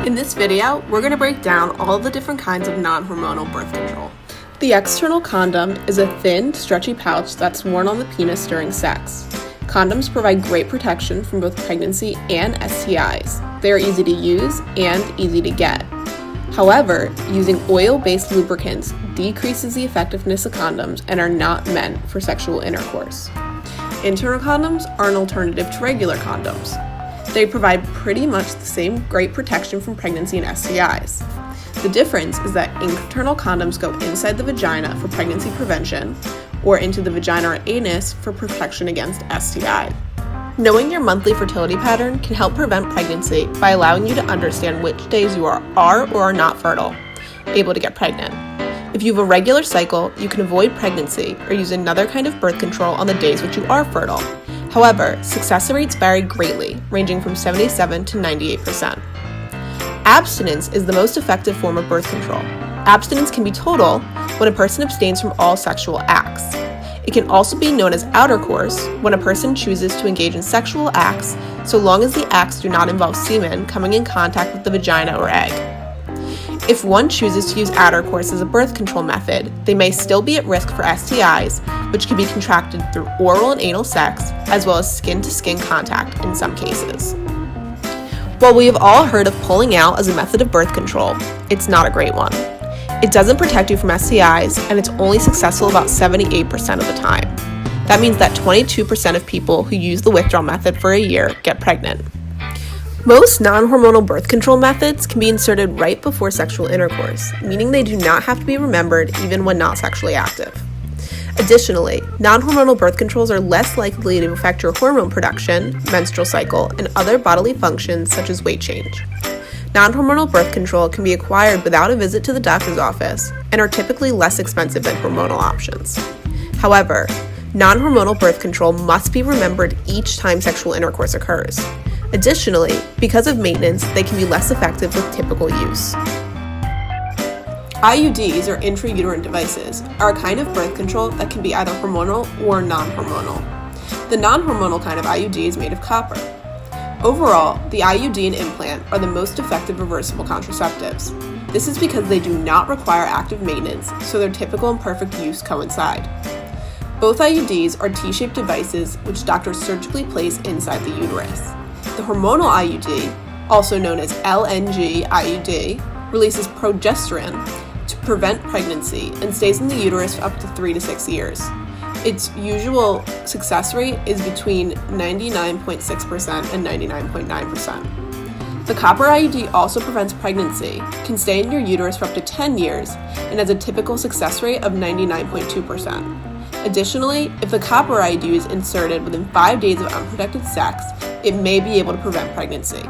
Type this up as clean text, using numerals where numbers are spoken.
In this video, we're going to break down all the different kinds of non-hormonal birth control. The external condom is a thin, stretchy pouch that's worn on the penis during sex. Condoms provide great protection from both pregnancy and STIs. They are easy to use and easy to get. However, using oil-based lubricants decreases the effectiveness of condoms and are not meant for sexual intercourse. Internal condoms are an alternative to regular condoms. They provide pretty much the same great protection from pregnancy and STIs. The difference is that internal condoms go inside the vagina for pregnancy prevention or into the vagina or anus for protection against STI. Knowing your monthly fertility pattern can help prevent pregnancy by allowing you to understand which days you are or are not fertile, able to get pregnant. If you have a regular cycle, you can avoid pregnancy or use another kind of birth control on the days which you are fertile. However, success rates vary greatly, ranging from 77 to 98%. Abstinence is the most effective form of birth control. Abstinence can be total when a person abstains from all sexual acts. It can also be known as outercourse when a person chooses to engage in sexual acts so long as the acts do not involve semen coming in contact with the vagina or egg. If one chooses to use outercourse as a birth control method, they may still be at risk for STIs, which can be contracted through oral and anal sex, as well as skin-to-skin contact in some cases. While we have all heard of pulling out as a method of birth control, it's not a great one. It doesn't protect you from STIs, and it's only successful about 78% of the time. That means that 22% of people who use the withdrawal method for a year get pregnant. Most non-hormonal birth control methods can be inserted right before sexual intercourse, meaning they do not have to be remembered even when not sexually active. Additionally, non-hormonal birth controls are less likely to affect your hormone production, menstrual cycle, and other bodily functions such as weight change. Non-hormonal birth control can be acquired without a visit to the doctor's office and are typically less expensive than hormonal options. However, non-hormonal birth control must be remembered each time sexual intercourse occurs. Additionally, because of maintenance, they can be less effective with typical use. IUDs, or intrauterine devices, are a kind of birth control that can be either hormonal or non-hormonal. The non-hormonal kind of IUD is made of copper. Overall, the IUD and implant are the most effective reversible contraceptives. This is because they do not require active maintenance, so their typical and perfect use coincide. Both IUDs are T-shaped devices which doctors surgically place inside the uterus. The hormonal IUD, also known as LNG IUD, releases progesterone to prevent pregnancy and stays in the uterus for up to 3 to 6 years. Its usual success rate is between 99.6% and 99.9%. The copper IUD also prevents pregnancy, can stay in your uterus for up to 10 years, and has a typical success rate of 99.2%. Additionally, if the copper IUD is inserted within 5 days of unprotected sex, it may be able to prevent pregnancy.